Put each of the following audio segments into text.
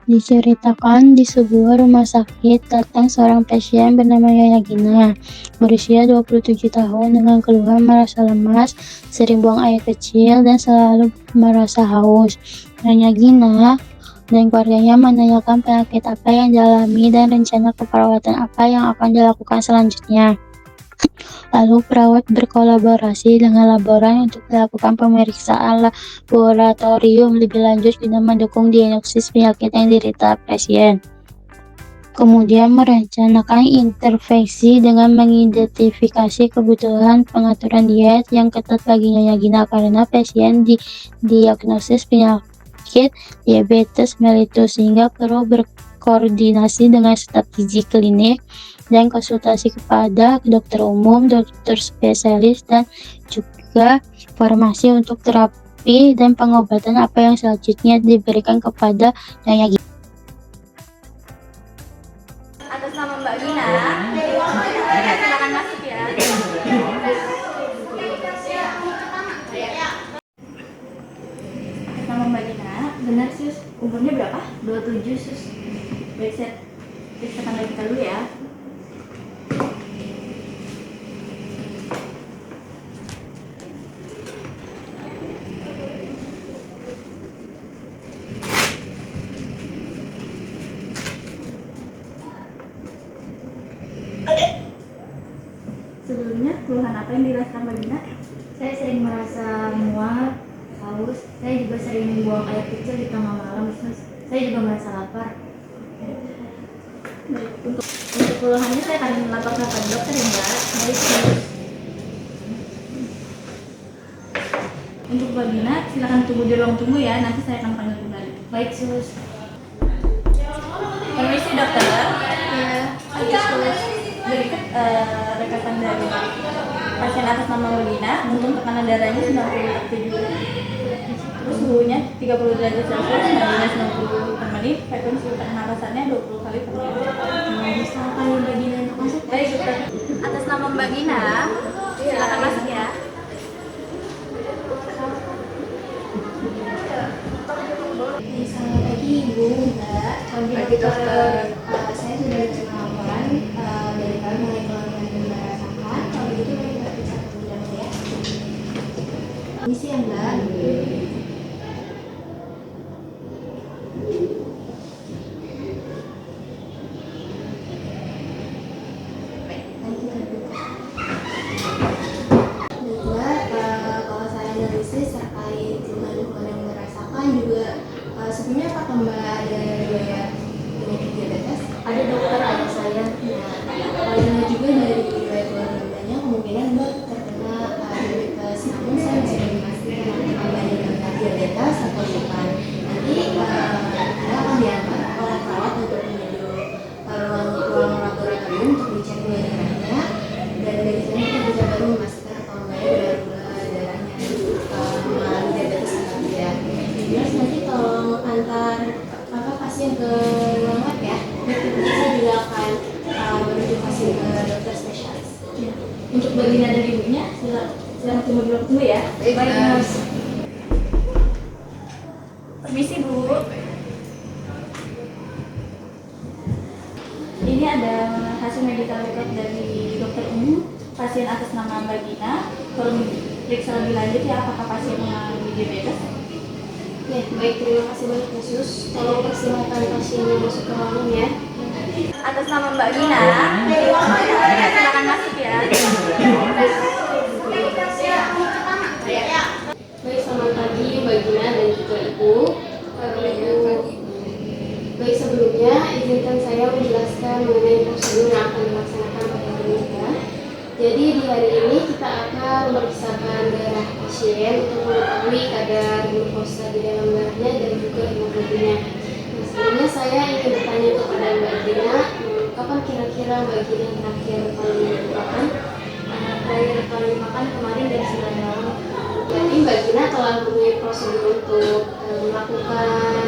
Diceritakan di sebuah rumah sakit datang seorang pasien bernama Yaya Gina, berusia 27 tahun dengan keluhan merasa lemas, sering buang air kecil, dan selalu merasa haus. Yaya Gina dan keluarganya menanyakan penyakit apa yang dialami dan rencana keperawatan apa yang akan dilakukan selanjutnya. Lalu perawat berkolaborasi dengan laboratorium untuk melakukan pemeriksaan laboratorium lebih lanjut guna mendukung diagnosis penyakit yang diderita pasien. Kemudian merencanakan intervensi dengan mengidentifikasi kebutuhan pengaturan diet yang ketat bagi Nyonya Gina karena pasien didiagnosis penyakit diabetes mellitus sehingga perlu berkoordinasi dengan staf gizi klinik dan konsultasi kepada dokter umum, dokter spesialis, dan juga farmasi untuk terapi dan pengobatan apa yang selanjutnya diberikan kepada Nyonya Gina. Atas nama Mbak Gina, silakan masuk ya. Atas nama Mbak Gina, benar sus, umurnya berapa? 27 sus. Baik, saya periksakan lagi dulu ya. Sebelumnya keluhan apa yang dirasakan Mbak Gina? Saya sering merasa mual, haus. Saya juga sering buang air kecil di tengah malam. Saya juga merasa lapar. Baik, untuk keluhannya saya akan melaporkan ke dokter ya Mbak. Baik sus. Untuk Mbak Gina, silakan tunggu di ruang tunggu ya. Nanti saya akan panggil kembali. Baik sus. Permisi dokter. Ya, Sus. Berikut rekapan dari pasien atas nama Mbak Gina. Untuk tekanan darahnya 97, terus suhunya 30 derajat Celcius, nadanya 90 per menit, frekuensi pernapasannya 20 kali per menit. bisa panggil Mbak Gina untuk masuk? Baik dokter. Atas nama Mbak Gina, silakan masuk ya. Selamat pagi Ibu, Mbak. Pagi, dokter. Saya sudah menerima laporan dari kalian mengenai keluhan yang Mbak rasakan. Kalau begitu mari kita periksa terlebih dahulu ya. Misi ya Mbak. Kalau saya analisis terkait keluhan-keluhan yang Mbak rasakan juga sebelumnya apakah Mbak ada riwayat penyakit diabetes? Ada dokter. Ada saya. Kalau dilihat juga dari riwayat keluarga Mbaknya kemungkinan Mbak terkena diabetes. Namun saya masih belum memastikan apakah Mbaknya terkena diabetes atau bukan. Nanti Anda akan diantar oleh perawat untuk menuju ruang laboratorium untuk dicek gula darahnya, dan dari sana kita bisa baru memastikan apakah Mbaknya benar gula darahnya mengalami diabetes atau tidak. Terus nanti tolong antar pasien ke ruang lab ya. Saya juga akan menuju pasien ke dokter spesialis. Ya. Untuk Mbak Gina dan ibunya, silakan tunggu di ruang tunggu ya. Baik, Mas. Permisi Bu. Ini ada hasil medical record dari dokter umum pasien atas nama Mbak Gina. Perlu periksa lebih lanjut ya apakah pasien mengalami diabetes. Ya, baik, terima kasih banyak Yesus. Tolong persilahkan pasiennya masuk ke ruangan ya. Atas nama Mbak Gina, silakan masuk ya. Baik, selamat pagi Mbak Gina dan juga Ibu. Baik, sebelumnya izinkan saya menjelaskan mengenai prosedur yang akan dilaksanakan pada hari ini ya. Jadi di hari ini kita akan memeriksakan darah pasien untuk mengetahui kadar glukosa di dalam darahnya dan juga hemoglobinnya. Nah, sebelumnya saya ingin bertanya kepada Mbak Gina, kapan kira-kira Mbak Gina terakhir kali makan? Terakhir kali makan kemarin dari 9 malam. Jadi Mbak Gina telah mempunyai prosedur untuk melakukan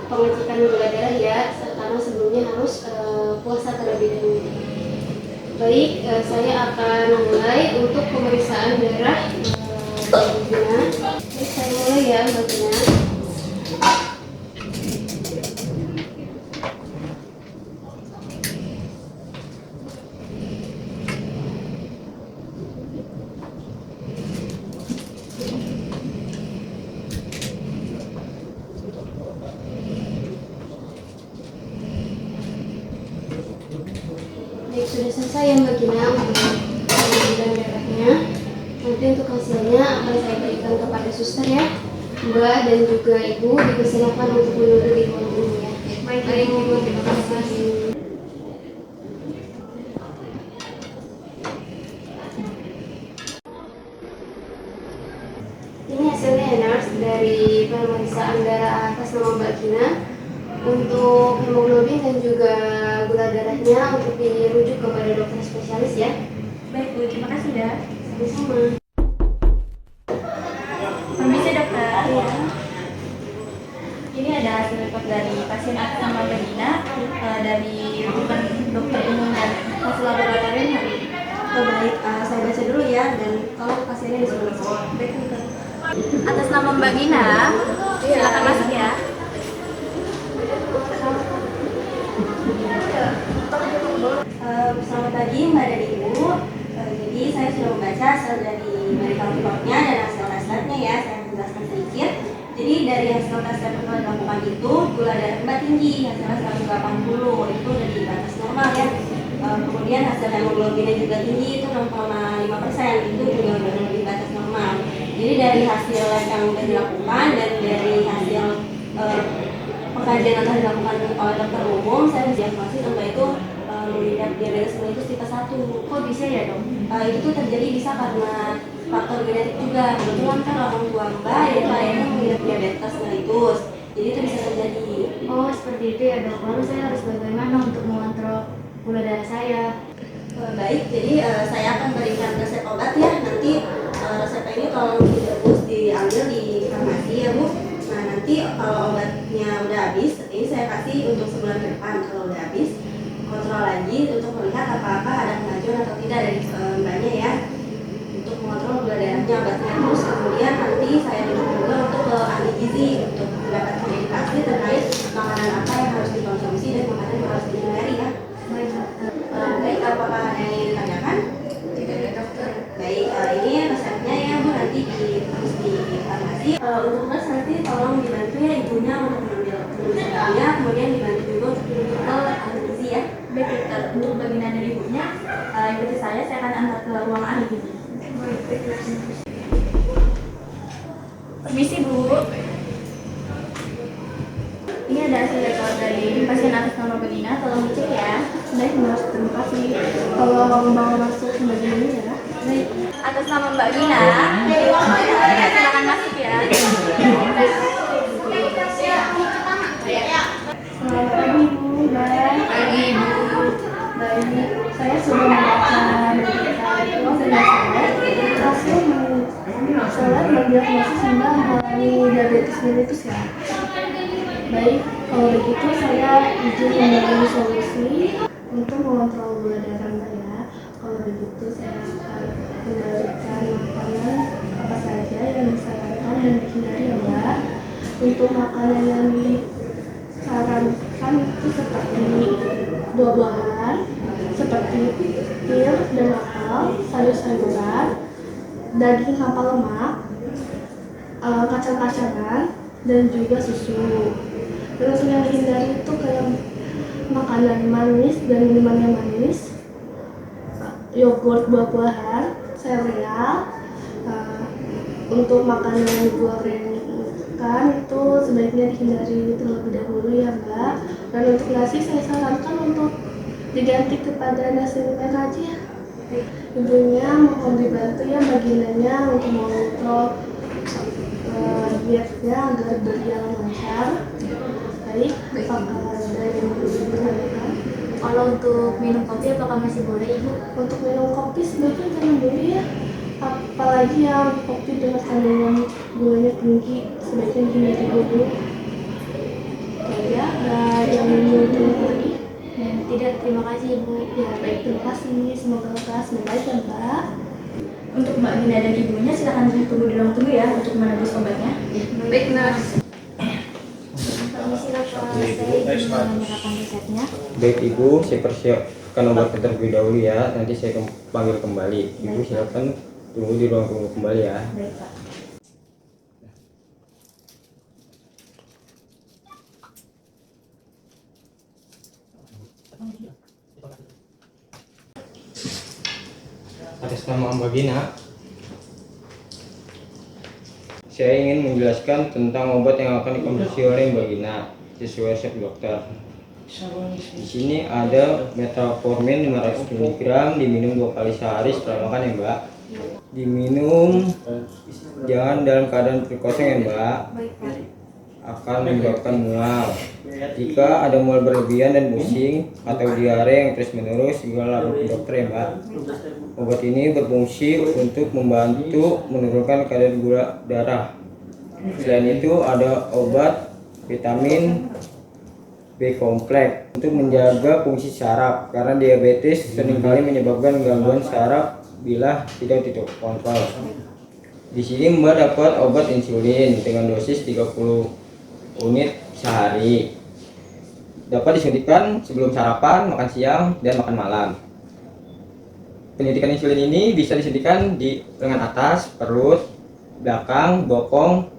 pengecekan gula darah ya, karena sebelumnya harus puasa terlebih dahulu. Baik, saya akan mulai untuk pemeriksaan darah Mbak Gina. Baik, saya mulai ya Mbak Gina. sudah selesai ya Mbak Gina untuk pengambilan darahnya. Nanti untuk hasilnya akan saya berikan kepada suster ya. Mbak dan juga Ibu dipersilakan untuk menunggu di ruang ini ya. Baik Ibu, terima kasih. Ini hasilnya ya nurse dari pemeriksaan darah atas nama Mbak Gina. Untuk hemoglobin dan juga gula darahnya untuk dirujuk kepada dokter spesialis ya. Baik Bu, terima kasih ya. Sama-sama. Permisi dokter. Ini ada hasil report dari pasien atas nama Regina dari bukan dokter umum dan hasil laboratorium hari ini. Baik, saya baca dulu ya dan tolong pasiennya disuruh masuk. Baik dokter. Atas nama Mbak Gina, silakan masuk ya. Selamat pagi Mbak dan Ibu. Jadi saya sudah membaca hasil dari medical report-nya dan hasil tes labnya ya. Saya menjelaskan sedikit. Jadi dari hasil tes lab yang telah dilakukan itu gula darah Mbak tinggi, hasilnya 180, itu udah di batas normal ya. Kemudian hasil hemoglobinnya juga tinggi, itu 6,5%, itu juga udah di batas normal. Jadi dari hasil lab yang sudah dilakukan dan dari hasil pengkajian yang telah dilakukan oleh dokter umum, saya mendiagnosis Mbak itu mengidap diabetes mellitus tipe 1. Kok bisa ya dok? Itu terjadi bisa karena faktor genetik juga. Kebetulan kan orang tua Mbak ya ayahnya mengidap diabetes mellitus, jadi itu bisa terjadi. Oh seperti itu ya dok. Lalu saya harus bagaimana untuk mengontrol gula darah saya? Baik, jadi saya akan berikan resep obat ya. Nanti resep ini tolong dibungkus diambil di farmasi ya Bu. Nah nanti kalau obatnya udah habis, ini saya kasih untuk sebulan ke depan. Kalau udah habis, kontrol lagi untuk melihat apakah ada kemajuan atau tidak dari mbaknya ya, untuk mengontrol gula darahnya obatnya. Terus kemudian nanti saya rujuk juga untuk ke ahli gizi untuk mendapatkan edukasi terkait makanan apa yang harus dikonsumsi dan makanan yang harus dihindari ya. Baik dokter. Baik, apakah ada yang ingin ditanyakan? Tidak ada dokter. Baik, ini resepnya ya Bu, nanti ditulis di farmasi. Untuk nurse nanti tolong dibantu ya ibunya untuk mengambil tulisannya, kemudian dibantu juga untuk dirujuk ke ahli gizi ya. Baik dokter. Untuk bagian dari ibunya, ikuti saya akan antar ke ruang ahli gizi. Baik, dokter. Permisi Bu. Ini ada hasil rekor dari pasien atas nama Begina, tolong dicek ya. Baik nurse, terima kasih. Kalau mau masuk ke bagian ini ya. Baik, atas nama Mbak Gina, silakan masuk ya. Selamat pagi Bu, Mbak. Pagi Bu. Baik, saya sudah membaca berita itu dan saya hasil mendiagnosis Mbak mengalami diabetes mellitus ya. Baik, kalau begitu saya izin memberi solusi untuk mengontrol gula darah Mbak ya. Kalau begitu saya akan memberikan makanan apa saja yang disarankan dan dihindari ya Mbak. Untuk makanan yang disarankan itu seperti buah-buahan, seperti pil dan apel, sayur-sayuran, daging tanpa lemak, kacang-kacangan, dan juga susu. Terus yang dihindari itu kayak makanan manis dan minuman yang manis, yogurt, buah-buahan, sereal. Untuk makanan yang digoreng kan itu sebaiknya dihindari terlebih dahulu ya Mbak. Dan untuk nasi saya sarankan untuk diganti kepada nasi merah aja ya. Ibunya mohon dibantu ya baginanya untuk mengontrol dietnya agar berjalan lancar. Baik, apakah ada yang perlu ditanyakan? Kalau untuk minum kopi apakah masih boleh ibu? Untuk minum kopi sebaiknya jangan dulu ya. Apalagi yang kopi dengan kandungan gulanya tinggi, sebaiknya dihindari dulu. Ya, ada yang mau ditanya lagi? Tidak, terima kasih ibu. Ya, baik, terima kasih. Semoga lekas membaik ya Mbak. Untuk Mbak Gina dan ibunya silakan tunggu di ruang tunggu ya untuk menebus obatnya. Baik nurse. Permisi dokter, saya izin menyerahkan resepnya. Baik Ibu, saya persiapkan obat terlebih dahulu ya. Nanti saya panggil kembali. Ibu silakan tunggu di ruang tunggu kembali ya. Baik Pak. nama Mbak Gina, saya ingin menjelaskan tentang obat yang akan dikonsumsi oleh Mbak Gina sesuai resep dokter. Di sini ada metformin 500 mg, diminum 2 kali sehari setelah makan ya Mbak. Diminum jangan dalam keadaan perut kosong ya Mbak, akan menyebabkan mual. Jika ada mual berlebihan dan pusing atau diare yang terus menerus, segera lapor ke dokter ya Mbak. Obat ini berfungsi untuk membantu menurunkan kadar gula darah. Selain itu ada obat vitamin B kompleks untuk menjaga fungsi saraf, karena diabetes seringkali menyebabkan gangguan saraf bila tidak terkontrol. Di sini Mbak dapat obat insulin dengan dosis 30 unit sehari. Dapat disuntikan sebelum sarapan, makan siang, dan makan malam. Penyuntikan insulin ini bisa disuntikan di lengan atas, perut, belakang, bokong,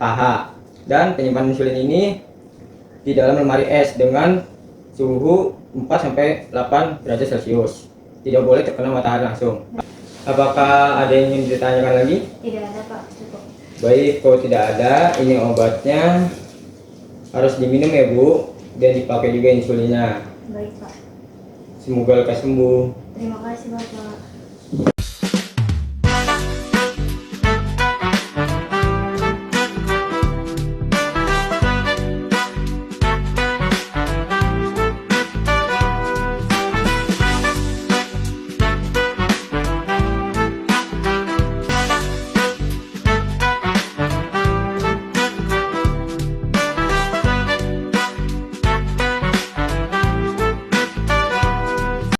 paha. Dan penyimpanan insulin ini di dalam lemari es dengan suhu 4-8 derajat Celcius. Tidak boleh terkena matahari langsung. Apakah ada yang ingin ditanyakan lagi? Tidak ada Pak, cukup. Baik, kalau tidak ada, ini obatnya harus diminum ya Bu, dan dipakai juga insulinnya. Baik Pak. Semoga lekas sembuh. Terima kasih Bapak.